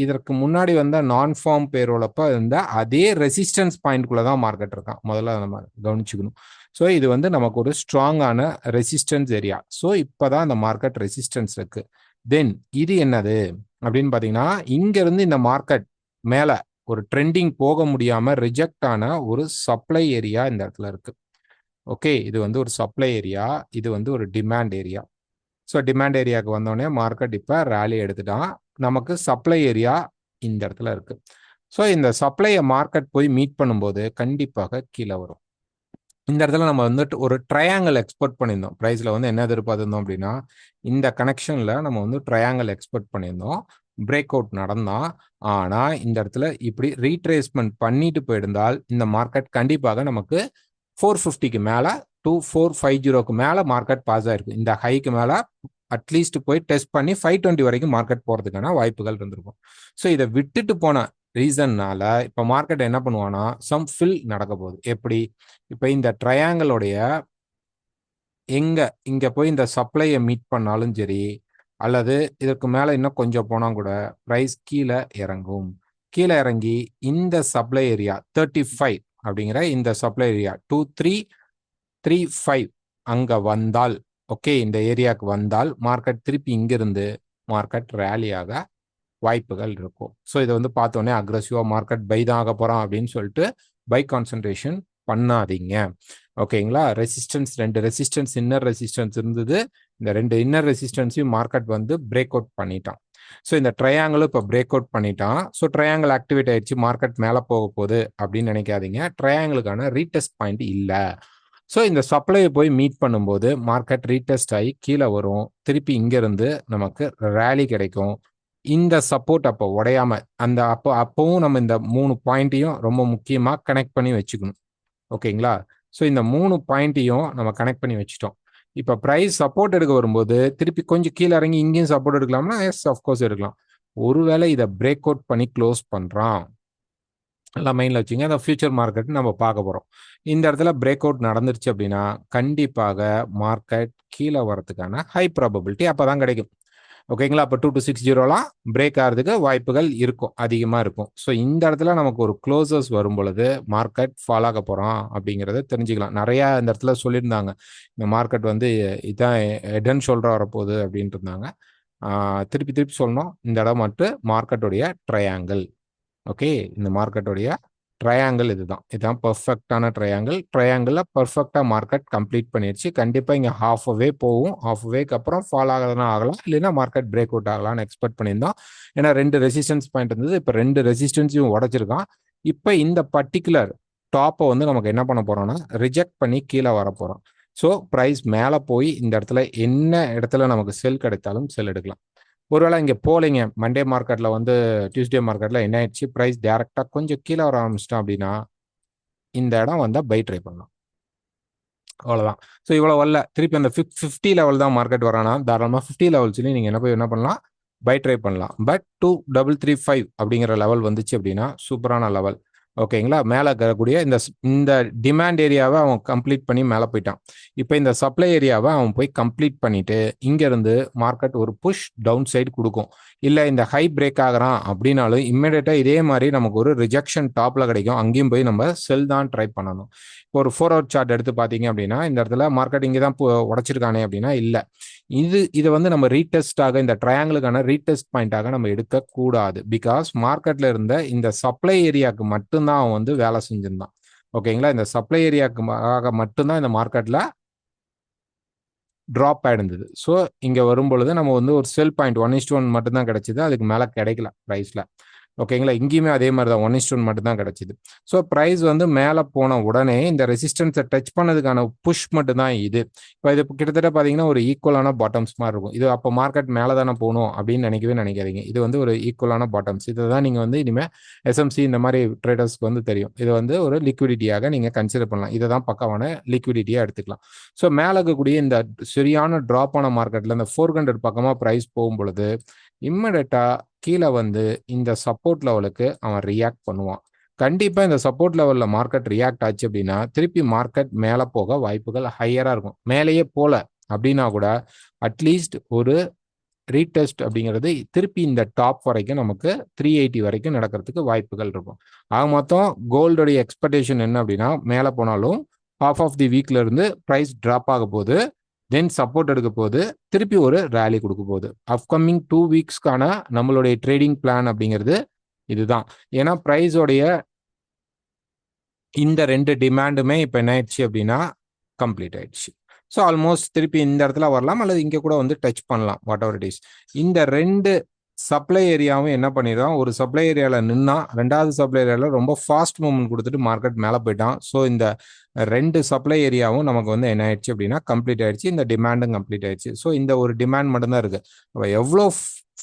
[SPEAKER 1] இதற்கு முன்னாடி வந்த நான் ஃபார்ம் பேரோலப்போ இருந்த அதே ரெசிஸ்டன்ஸ் பாயிண்ட்குள்ளே தான் மார்க்கெட் இருக்கான். முதல்ல நம்ம கவனிச்சுக்கணும். ஸோ இது வந்து நமக்கு ஒரு ஸ்ட்ராங்கான ரெசிஸ்டன்ஸ் ஏரியா. ஸோ இப்போ தான் இந்த மார்க்கெட் ரெசிஸ்டன்ஸ் இருக்கு. தென் இது என்னது அப்படின்னு பார்த்தீங்கன்னா இங்கேருந்து இந்த மார்க்கெட் மேலே ஒரு ட்ரெண்டிங் போக முடியாமல் ரிஜெக்ட் ஆன ஒரு சப்ளை ஏரியா இந்த இடத்துல இருக்கு. ஓகே, இது வந்து ஒரு சப்ளை ஏரியா, இது வந்து ஒரு டிமாண்ட் ஏரியா. ஸோ டிமாண்ட் ஏரியாவுக்கு வந்தோடனே மார்க்கெட் இப்போ ரேலி எடுத்துட்டான். நமக்கு சப்ளை ஏரியா இந்த இடத்துல இருக்கு. ஸோ இந்த சப்ளையை மார்க்கெட் போய் மீட் பண்ணும்போது கண்டிப்பாக கீழே வரும். இந்த இடத்துல நம்ம வந்துட்டு ஒரு ட்ரையாங்கிள் எக்ஸ்பெக்ட் பண்ணியிருந்தோம். ப்ரைஸில் வந்து என்ன எதிர்பார்த்துருந்தோம் அப்படின்னா இந்த கனெக்ஷனில் நம்ம வந்து ட்ரையாங்கிள் எக்ஸ்பெக்ட் பண்ணியிருந்தோம். பிரேக் அவுட் நடந்தான். ஆனா இந்த இடத்துல இப்படி ரீட்ரேஸ்மெண்ட் பண்ணிட்டு போயிருந்தால் இந்த மார்க்கெட் கண்டிப்பாக நமக்கு 450க்கு மேல 2450க்கு மேல மார்க்கெட் பாஸ் ஆயிருக்கு. இந்த ஹைக்கு மேல அட்லீஸ்ட் போய் டெஸ்ட் பண்ணி 520 வரைக்கும் மார்க்கெட் போறதுக்கான வாய்ப்புகள் இருந்திருக்கும். ஸோ இதை விட்டுட்டு போன ரீசன்னால இப்ப மார்க்கெட் என்ன பண்ணுவானா சம் ஃபில் நடக்க போகுது. எப்படி இப்ப இந்த ட்ரையாங்கிளோடைய இங்க போய் இந்த சப்ளையை மீட் பண்ணாலும் சரி, அல்லது இதற்கு மேல இன்னும் கொஞ்சம் போனா கூட பிரைஸ் கீழே இறங்கும். கீழே இறங்கி இந்த சப்ளை ஏரியா 35 அப்படிங்கிற இந்த சப்ளை ஏரியா 2335 அங்க வந்தால், ஓகே, இந்த ஏரியாவுக்கு வந்தால் மார்க்கெட் திருப்பி இங்கிருந்து மார்க்கெட் ரேலியாக வாய்ப்புகள் இருக்கும். ஸோ இதை வந்து பார்த்தோன்னே அக்ரெசிவா மார்க்கெட் பை தான் ஆக போறான் அப்படின்னு சொல்லிட்டு பை கான்சன்ட்ரேஷன் பண்ணாதீங்க. ஓகேங்களா? ரெசிஸ்டன்ஸ் 2 ரெசிஸ்டன்ஸ் இன்னர் ரெசிஸ்டன்ஸ் இருந்தது. இந்த 2 இன்னர் ரெசிஸ்டன்ஸையும் மார்க்கெட் வந்து பிரேக் அவுட் பண்ணிட்டான். ஸோ இந்த ட்ரையாங்கிளும் இப்போ பிரேக் அவுட் பண்ணிட்டான். ஸோ ட்ரையாங்கிள் ஆக்டிவேட் ஆயிடுச்சு, மார்க்கெட் மேலே போக போகுது அப்படின்னு நினைக்காதீங்க. ட்ரையாங்கிளுக்கான ரீடெஸ்ட் பாயிண்ட் இல்லை. ஸோ இந்த சப்ளையை போய் மீட் பண்ணும்போது மார்க்கெட் ரீடெஸ்ட் ஆகி கீழே வரும். திருப்பி இங்கிருந்து நமக்கு ரேலி கிடைக்கும். இந்த சப்போர்ட் அப்போ உடையாம அந்த அப்பவும் நம்ம இந்த 3 பாயிண்ட்டையும் ரொம்ப முக்கியமா கனெக்ட் பண்ணி வச்சுக்கணும். ஓகேங்களா? ஸோ இந்த 3 பாயிண்ட்டையும் நம்ம கனெக்ட் பண்ணி வச்சுட்டோம். இப்போ ப்ரைஸ் சப்போர்ட் எடுக்க வரும்போது திருப்பி கொஞ்சம் கீழே இறங்கி இங்கேயும் சப்போர்ட் எடுக்கலாம்னா எஸ் அஃப்கோர்ஸ் எடுக்கலாம். ஒருவேளை இதை பிரேக் அவுட் பண்ணி க்ளோஸ் பண்றான், எல்லாம் மைண்ட்ல வச்சுங்க. அந்த ஃபியூச்சர் மார்க்கெட் நம்ம பார்க்க போறோம். இந்த இடத்துல பிரேக் அவுட் நடந்துருச்சு அப்படின்னா கண்டிப்பாக மார்க்கெட் கீழே வரதுக்கான ஹை ப்ராபபிலிட்டி அப்பதான் கிடைக்கும். ஓகேங்களா? அப்போ 2260 பிரேக் ஆகிறதுக்கு வாய்ப்புகள் இருக்கும், அதிகமாக இருக்கும். ஸோ இந்த இடத்துல நமக்கு ஒரு க்ளோசர்ஸ் வரும் பொழுது மார்க்கெட் ஃபால் ஆக போகிறோம் அப்படிங்கிறத தெரிஞ்சுக்கலாம். நிறையா இந்த இடத்துல சொல்லியிருந்தாங்க, இந்த மார்க்கெட் வந்து இதான் ஹெட் அண்ட் ஷோல்டர் வரப்போகுது அப்படின்ட்டு இருந்தாங்க. திருப்பி திருப்பி சொல்லணும், இந்த இடம் மட்டும் மார்க்கெட்டுடைய ட்ரையாங்கிள். ஓகே, இந்த மார்க்கெட்டுடைய ட்ரையாங்கிள் இதுதான் பர்ஃபெக்டான ட்ரையாங்கிளில் பர்ஃபெக்டாக மார்க்கெட் கம்ப்ளீட் பண்ணிடுச்சு. கண்டிப்பாக இங்கே ஹாஃப் வே போகும். ஹாஃப் வேக்கு அப்புறம் ஃபால் ஆகலாம், இல்லைன்னா மார்க்கெட் பிரேக் அவுட் ஆகலாம்னு எக்ஸ்பெக்ட் பண்ணியிருந்தோம். ஏன்னா 2 ரெசிஸ்டன்ஸ் பாயிண்ட் இருந்தது, இப்போ 2 ரெசிஸ்டன்ஸையும் உடைச்சிருக்கான். இப்போ இந்த பர்டிகுலர் டாப்பை வந்து நமக்கு என்ன பண்ண போறோம்னா ரிஜெக்ட் பண்ணி கீழே வர போறோம். ஸோ ப்ரைஸ் மேலே போய் இந்த இடத்துல என்ன இடத்துல நமக்கு செல் கிடைத்தாலும் செல் எடுக்கலாம். ஒருவேளை இங்கே போலிங்க மண்டே மார்க்கெட்டில் வந்து டியூஸ்டே மார்க்கெட்டில் என்ன ஆயிடுச்சு, ப்ரைஸ் டேரெக்டாக கொஞ்சம் கீழே வர ஆரம்பிச்சிட்டோம் அப்படின்னா இந்த இடம் வந்தால் பை ட்ரை பண்ணலாம். அவ்வளோதான். ஸோ இவ்வளோ வரல, திருப்பி அந்த 50 லெவல் தான் மார்க்கெட் வரானா தாராளமாக 50 லெவல்ஸ்லையும் நீங்கள் என்ன பண்ணலாம், பை ட்ரை பண்ணலாம். பட் 2335 அப்படிங்கிற லெவல் வந்துச்சு அப்படின்னா சூப்பரான லெவல். ஓகேங்களா? மேலே இருக்கக்கூடிய இந்த டிமாண்ட் ஏரியாவை அவன் கம்ப்ளீட் பண்ணி மேலே போயிட்டான். இப்போ இந்த சப்ளை ஏரியாவை அவன் போய் கம்ப்ளீட் பண்ணிட்டு இங்கேருந்து மார்க்கெட் ஒரு புஷ் டவுன் சைடு கொடுக்கும். இல்லை இந்த ஹை பிரேக் ஆகிறான் அப்படின்னாலும் இம்மிடியேட்டாக இதே மாதிரி நமக்கு ஒரு ரிஜெக்ஷன் டாப்பில் கிடைக்கும். அங்கேயும் போய் நம்ம செல் தான் ட்ரை பண்ணணும். இப்போ ஒரு 4 ஹவர் சார்ட் எடுத்து பார்த்தீங்க அப்படின்னா இந்த இடத்துல மார்க்கெட் இங்கே தான் உடச்சிருக்கானே அப்படின்னா இல்லை, இதை வந்து நம்ம ரீடெஸ்டாக இந்த ட்ரையாங்கிளுக்கான ரீடெஸ்ட் பாயிண்டாக நம்ம எடுக்கக்கூடாது. பிகாஸ் மார்க்கெட்ல இருந்த இந்த சப்ளை ஏரியாவுக்கு மட்டும்தான் அவன் வந்து வேலை செஞ்சிருந்தான். ஓகேங்களா? இந்த சப்ளை ஏரியாவுக்கு மட்டும்தான் இந்த மார்க்கெட்ல ட்ராப் ஆயிருந்தது. ஸோ இங்க வரும்பொழுது நம்ம வந்து ஒரு செல் பாயிண்ட் 1:1 மட்டும்தான் கிடைச்சது, அதுக்கு மேல கிடைக்கல ப்ரைஸ்ல. ஓகேங்களா? இங்கேயுமே அதே மாதிரி தான் 1:1 மட்டும் தான் கிடைச்சிது. ஸோ ப்ரைஸ் வந்து மேலே போன உடனே இந்த ரெசிஸ்டன்ஸை டச் பண்ணதுக்கான புஷ் மட்டும் தான் இது. இப்போ இது கிட்டத்தட்ட பார்த்தீங்கன்னா ஒரு ஈக்குவலான பாட்டம்ஸ் மாதிரி இருக்கும். இது அப்போ மார்க்கெட் மேலே தானே போகணும் அப்படின்னு நினைக்காதீங்க. இது வந்து ஒரு ஈக்குவலான பாட்டம்ஸ். இதை தான் நீங்கள் வந்து இனிமேல் எஸ்எம்சி இந்த மாதிரி ட்ரேடர்ஸ்க்கு வந்து தெரியும். இது வந்து ஒரு லிக்விடிட்டியாக நீங்கள் கன்சிடர் பண்ணலாம். இதை தான் பக்காவான லிக்விடிட்டியாக எடுத்துக்கலாம். ஸோ மேலே இருக்கக்கூடிய இந்த சரியான ட்ராப் ஆன மார்க்கெட்டில் இந்த 400 பக்கமாக ப்ரைஸ் போகும் பொழுது இம்மிடியட்டா கீழே வந்து இந்த சப்போர்ட் லெவலுக்கு அவன் ரியாக்ட் பண்ணுவான். கண்டிப்பா இந்த சப்போர்ட் லெவல்ல மார்க்கெட் ரியாக்ட் ஆச்சு அப்படின்னா திருப்பி மார்க்கெட் மேலே போக வாய்ப்புகள் ஹையரா இருக்கும். மேலேயே போல அப்படின்னா கூட அட்லீஸ்ட் ஒரு ரீடெஸ்ட் அப்படிங்கிறது திருப்பி இந்த டாப் வரைக்கும் நமக்கு 380 வரைக்கும் நடக்கிறதுக்கு வாய்ப்புகள் இருக்கும். ஆக மொத்தம் கோல்டுடைய எக்ஸ்பெக்டேஷன் என்ன அப்படின்னா மேலே போனாலும் ஹாஃப் ஆஃப் தி வீக்ல இருந்து ப்ரைஸ் டிராப் ஆக போகுது, தென் சப்போர்ட் எடுக்க போகுது, திருப்பி ஒரு ரேலி கொடுக்க போகுது. அப்கமிங் 2 வீக்ஸ்க்கான நம்மளுடைய ட்ரேடிங் பிளான் அப்படிங்கிறது இதுதான். ஏன்னா ப்ரைஸோடைய இந்த 2 டிமாண்டுமே இப்போ என்ன ஆயிடுச்சு அப்படின்னா கம்ப்ளீட் ஆயிடுச்சு. ஸோ ஆல்மோஸ்ட் திருப்பி இந்த இடத்துல வரலாம், அல்லது இங்கே கூட வந்து டச் பண்ணலாம், வாட் எவர் இட் இஸ். இந்த 2 சப்ளை ஏரியாவும் என்ன பண்ணிடுறான், ஒரு சப்ளை ஏரியாவில் நின்னா 2வது சப்ளை ஏரியாவில் ரொம்ப ஃபாஸ்ட் மூவ்மெண்ட் கொடுத்துட்டு மார்க்கெட் மேலே போயிட்டான். ஸோ இந்த 2 சப்ளை ஏரியாவும் நமக்கு வந்து என்ன ஆயிடுச்சு அப்படின்னா கம்ப்ளீட் ஆயிடுச்சு. இந்த டிமாண்டும் கம்ப்ளீட் ஆயிடுச்சு. ஸோ இந்த ஒரு டிமாண்ட் மட்டும்தான் இருக்கு. எவ்வளோ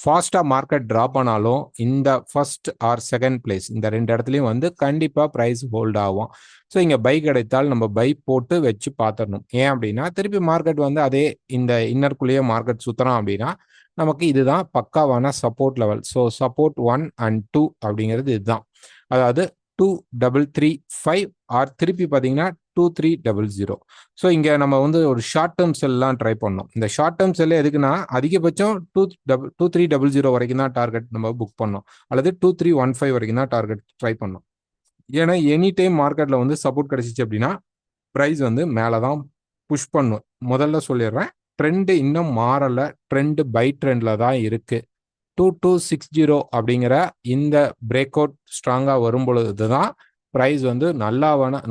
[SPEAKER 1] ஃபாஸ்ட்டாக மார்க்கெட் ட்ராப் ஆனாலும் இந்த ஃபர்ஸ்ட் ஆர் செகண்ட் பிளேஸ் இந்த 2 இடத்துலையும் வந்து கண்டிப்பாக ப்ரைஸ் ஹோல்ட் ஆகும். ஸோ இங்கே பை கிடைத்தால் நம்ம பை போட்டு வச்சு பார்த்துடணும். ஏன் அப்படின்னா திருப்பி மார்க்கெட் வந்து அதே இந்த இன்னருக்குள்ளேயே மார்க்கெட் சுற்றுறோம் அப்படின்னா நமக்கு இதுதான் பக்காவான support level. So support 1 and 2 அப்படிங்கிறது இதுதான். அதாவது 2335 ஆர் திருப்பி பார்த்தீங்கன்னா 2300. ஸோ இங்கே நம்ம வந்து ஒரு ஷார்ட் டேர்ம் செல்லாம் ட்ரை பண்ணோம். இந்த ஷார்ட் டேர்ம் செல்ல எதுக்குன்னா அதிகபட்சம் 2300 வரைக்கும் தான் டார்கெட் நம்ம புக் பண்ணோம், அல்லது 2315 வரைக்கும் தான் டார்கெட் ட்ரை பண்ணோம். ஏன்னா எனி டைம் மார்க்கெட்டில் வந்து சப்போர்ட் கிடைச்சிச்சு அப்படின்னா ப்ரைஸ் வந்து மேலே தான் புஷ் பண்ணும். முதல்ல சொல்லிடுறேன், ட்ரெண்டு இன்னும் மாறலை, ட்ரெண்டு பை ட்ரெண்டில் தான் இருக்கு. 2260 அப்படிங்கிற இந்த பிரேக் அவுட் ஸ்ட்ராங்காக வரும் பொழுது தான் ப்ரைஸ் வந்து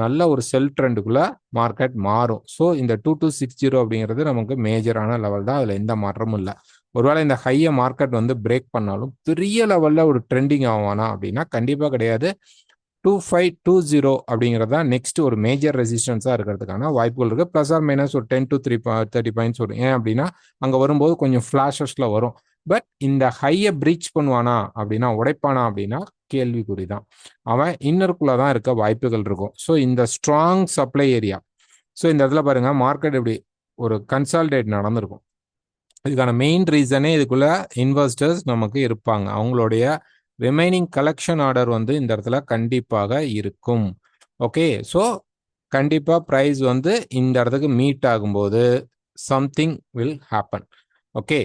[SPEAKER 1] நல்ல ஒரு செல் ட்ரெண்டுக்குள்ள மார்க்கெட் மாறும். ஸோ இந்த 2260 அப்படிங்கிறது நமக்கு மேஜரான லெவல் தான், அதில் எந்த மாற்றமும் இல்லை. ஒருவேளை இந்த ஹையை மார்க்கெட் வந்து பிரேக் பண்ணாலும் பெரிய லெவலில் ஒரு ட்ரெண்டிங் ஆவானா அப்படின்னா கண்டிப்பாக கிடையாது. 2520 அப்படிங்கிறது தான் நெக்ஸ்ட் ஒரு மேஜர் ரெசிஸ்டன்ஸாக இருக்கிறதுக்கான வாய்ப்புகள் இருக்குது. ப்ளஸ் ஆர் மைனஸ் ஒரு 10 to 30 பாயிண்ட்ஸ் வரும். ஏன் அப்படின்னா அங்கே வரும்போது கொஞ்சம் ஃப்ளாஷஸில் வரும். பட் இந்த ஹையை பிரீச் பண்ணுவானா அப்படின்னா, உடைப்பானா அப்படின்னா கேள்விக்குறி தான். அவன் இன்னருக்குள்ளே தான் இருக்க வாய்ப்புகள் இருக்கும். ஸோ இந்த ஸ்ட்ராங் சப்ளை ஏரியா, ஸோ இந்த இடத்துல பாருங்க மார்க்கெட் இப்படி ஒரு கன்சால்டேட் நடந்திருக்கும். இதுக்கான மெயின் ரீசனே இதுக்குள்ள இன்வெஸ்டர்ஸ் நமக்கு இருப்பாங்க. அவங்களுடைய ரிமைனிங் கலெக்ஷன் ஆர்டர் வந்து இந்த இடத்துல கண்டிப்பாக இருக்கும். ஓகே, ஸோ கண்டிப்பாக ப்ரைஸ் வந்து இந்த இடத்துக்கு மீட் ஆகும்போது சம்திங் வில் ஹேப்பன். ஓகே,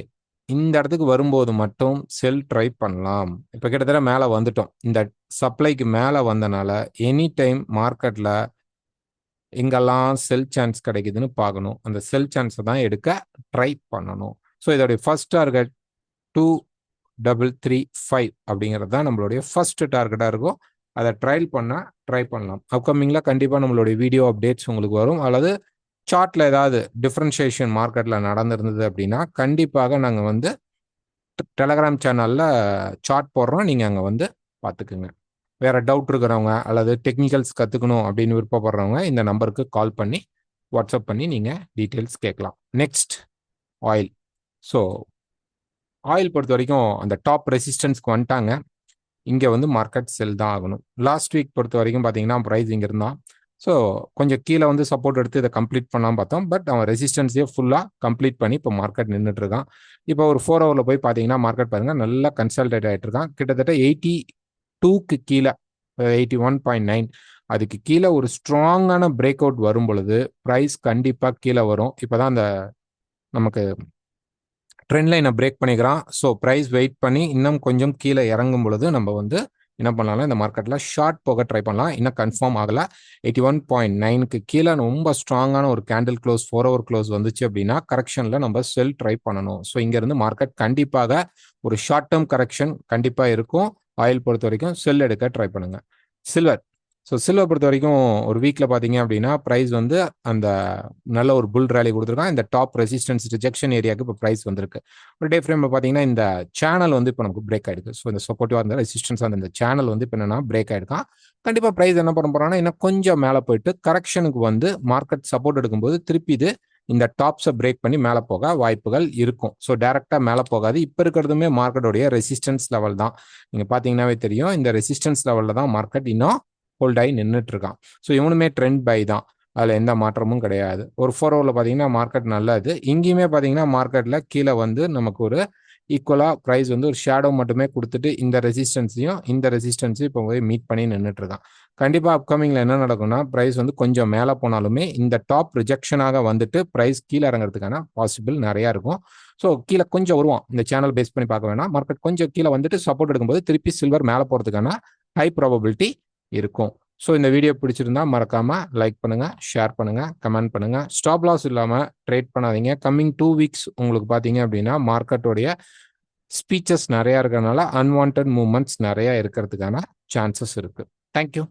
[SPEAKER 1] இந்த இடத்துக்கு வரும்போது மட்டும் செல் ட்ரை பண்ணலாம். இப்போ கிட்டத்தட்ட மேலே வந்துட்டோம். இந்த சப்ளைக்கு மேலே வந்தனால எனி டைம் மார்க்கெட்டில் எங்கெல்லாம் செல் சான்ஸ் கிடைக்குதுன்னு பார்க்கணும். அந்த செல் சான்ஸை தான் எடுக்க ட்ரை பண்ணணும். ஸோ இதோடைய ஃபர்ஸ்ட் டார்கெட் 2335 அப்படிங்கிறது தான் நம்மளுடைய ஃபர்ஸ்ட் டார்கெட்டாக இருக்கும். அதை ட்ரை பண்ணலாம். அப்கமிங்கில் கண்டிப்பாக நம்மளுடைய வீடியோ அப்டேட்ஸ் உங்களுக்கு வரும். அல்லது சார்ட்டில் ஏதாவது டிஃப்ரென்ஷியேஷன் மார்க்கெட்டில் நடந்திருந்தது அப்படின்னா கண்டிப்பாக நாங்கள் வந்து டெலகிராம் சேனலில் சார்ட் போடுறோம், நீங்கள் அங்கே வந்து பார்த்துக்குங்க. வேறு டவுட் இருக்கிறவங்க அல்லது டெக்னிக்கல்ஸ் கற்றுக்கணும் அப்படின்னு விருப்பப்படுறவங்க இந்த நம்பருக்கு கால் பண்ணி வாட்ஸ்அப் பண்ணி நீங்கள் டீட்டெயில்ஸ் கேட்கலாம். Next oil. ஸோ ஆயில் பொறுத்த வரைக்கும் அந்த டாப் ரெசிஸ்டன்ஸ்க்கு வந்துட்டாங்க. இங்கே வந்து மார்க்கெட் செல் தான் ஆகணும். லாஸ்ட் வீக் பொறுத்த வரைக்கும் பார்த்தீங்கன்னா ப்ரைஸ் இங்கே இருந்தான். ஸோ கொஞ்சம் கீழே வந்து சப்போர்ட் எடுத்து இதை கம்ப்ளீட் பண்ணலாம் பார்த்தோம். பட் அவன் ரெசிஸ்டன்ஸையே ஃபுல்லாக கம்ப்ளீட் பண்ணி இப்போ மார்க்கெட் நின்றுட்டு இருக்கான். இப்போ ஒரு 4 ஹவரில் போய் பார்த்தீங்கன்னா மார்க்கெட் பாருங்கள் நல்லா கன்சல்டேட் ஆகிட்டு இருக்கான். கிட்டத்தட்ட 82க்கு கீழே 81.9 அதுக்கு கீழே ஒரு ஸ்ட்ராங்கான பிரேக் அவுட் வரும் பொழுது ப்ரைஸ் கண்டிப்பாக கீழே வரும். இப்போ தான் அந்த நமக்கு ட்ரெண்ட் லைனை பிரேக் பண்ணிக்கிறான். ஸோ ப்ரைஸ் வெயிட் பண்ணி இன்னும் கொஞ்சம் கீழே இறங்கும் பொழுது நம்ம வந்து என்ன பண்ணலாம், இந்த மார்க்கெட்டில் ஷார்ட் போக ட்ரை பண்ணலாம். இன்னும் கன்ஃபார்ம் ஆகலை. 81.9க்கு கீழே ரொம்ப ஸ்ட்ராங்கான ஒரு கேண்டில் க்ளோஸ் 4 hour க்ளோஸ் வந்துச்சு அப்படின்னா கரெக்ஷனில் நம்ம செல் ட்ரை பண்ணணும். ஸோ இங்கேருந்து மார்க்கெட் கண்டிப்பாக ஒரு ஷார்ட் டேர்ம் கரெக்ஷன் கண்டிப்பாக இருக்கும். ஆயில் பொறுத்த வரைக்கும் செல் எடுக்க ட்ரை பண்ணுங்க. சில்வர். ஸோ சில்வர் பொறுத்த வரைக்கும் ஒரு வீக்கில் பார்த்தீங்க அப்படின்னா ப்ரைஸ் வந்து அந்த நல்ல ஒரு புல் ரேலி கொடுத்துருக்கான். இந்த டாப் ரெசிஸ்டன்ஸ் ரிஜெக்ஷன் ஏரியாவுக்கு இப்போ ப்ரைஸ் வந்திருக்கு. ஒரு டே ஃப்ரேமில் பார்த்தீங்கன்னா இந்த சேனல் வந்து இப்போ நமக்கு பிரேக் ஆகிடுக்கு. ஸோ இந்த சப்போர்ட்டிவாக இருந்த ரெசிஸ்டன்ஸ் அந்த சேனல் வந்து இப்போ என்னன்னா பிரேக் ஆகிடுக்கான். கண்டிப்பாக ப்ரைஸ் என்ன பண்ண போகிறான்னா இன்னும் கொஞ்சம் மேலே போயிட்டு கரெக்ஷனுக்கு வந்து மார்க்கெட் சப்போர்ட் எடுக்கும்போது திருப்பி இது இந்த டாப்ஸை பிரேக் பண்ணி மேலே போக வாய்ப்புகள் இருக்கும். ஸோ டேரெக்டாக மேலே போகாது. இப்போ இருக்கிறதுமே மார்க்கெட்டோடைய ரெசிஸ்டன்ஸ் லெவல் தான். நீங்கள் பார்த்தீங்கன்னாவே தெரியும், இந்த ரெசிஸ்டன்ஸ் லெவலில் தான் மார்க்கெட் இன்னும் ஹோல்ட் ஆகி நின்றுட்டு இருக்கான். ஸோ இவனுமே ட்ரெண்ட் பை தான், அதில் எந்த மாற்றமும் கிடையாது. ஒரு 4 ஹவரில் பார்த்தீங்கன்னா மார்க்கெட் நல்லது. இங்கேயுமே பார்த்தீங்கன்னா மார்க்கெட்டில் கீழே வந்து நமக்கு ஒரு ஈக்குவலாக ப்ரைஸ் வந்து ஒரு ஷேடோ மட்டுமே கொடுத்துட்டு இந்த ரெசிஸ்டன்ஸையும் இப்போ போய் மீட் பண்ணி நின்றுட்டு இருக்கான். கண்டிப்பாக அப்கமிங்கில் என்ன நடக்கும்னா ப்ரைஸ் வந்து கொஞ்சம் மேலே போனாலுமே இந்த டாப் ரிஜெக்ஷனாக வந்துட்டு ப்ரைஸ் கீழே இறங்குறதுக்கான பாசிபிள் நிறையா இருக்கும். ஸோ கீழே கொஞ்சம் வருவான். இந்த சேனல் பேஸ் பண்ணி பார்க்க வேணாம். மார்க்கெட் கொஞ்சம் கீழே வந்துட்டு சப்போர்ட் எடுக்கும்போது திருப்பி சில்வர் மேலே போகிறதுக்கான ஹை ப்ராபபிலிட்டி இருக்கும். ஸோ இந்த வீடியோ பிடிச்சிருந்தா மறக்காம லைக் பண்ணுங்க, ஷேர் பண்ணுங்க, கமெண்ட் பண்ணுங்க. ஸ்டாப் லாஸ் இல்லாமல் ட்ரேட் பண்ணாதீங்க. கம்மிங் 2 weeks உங்களுக்கு பார்த்தீங்க அப்படின்னா மார்க்கெட்டோடைய ஸ்பீச்சஸ் நிறையா இருக்கிறதுனால அன்வான்ட் மூவ்மெண்ட்ஸ் நிறையா இருக்கிறதுக்கான சான்சஸ் இருக்கு. தேங்க்யூ.